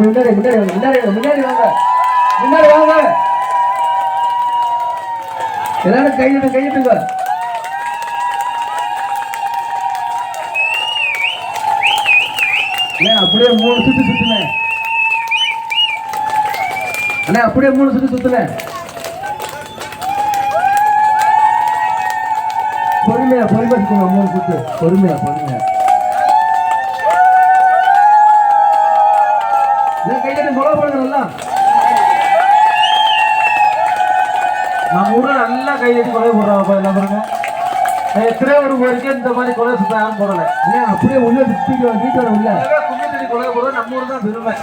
முன்னாடி முன்னாடி வாங்க முன்னாடி முன்னாடி வாங்க முன்னாடி வாங்க எல்லாரும் கையிட்டுங்க அப்படியே 3 சுத்து சுத்துன அண்ணா அப்படியே 3 சுத்து சுத்துன பொறுமையா சுத்துங்க 3 சுத்து பொறுமையா கையிட்டு முளை போடுங்க நல்லா நம்ம ஊர்ல நல்லா கையெழுத்து கொலை போடுறாங்க எல்லாம் பாருங்க எத்தனை ஒரு வரைக்கும் இந்த மாதிரி கொலை சுத்த யாரும் போடல அப்படியே உள்ள வீட்டோட உள்ள கும்மி கொலை போடுறது நம்ம ஊர் தான் பெருமை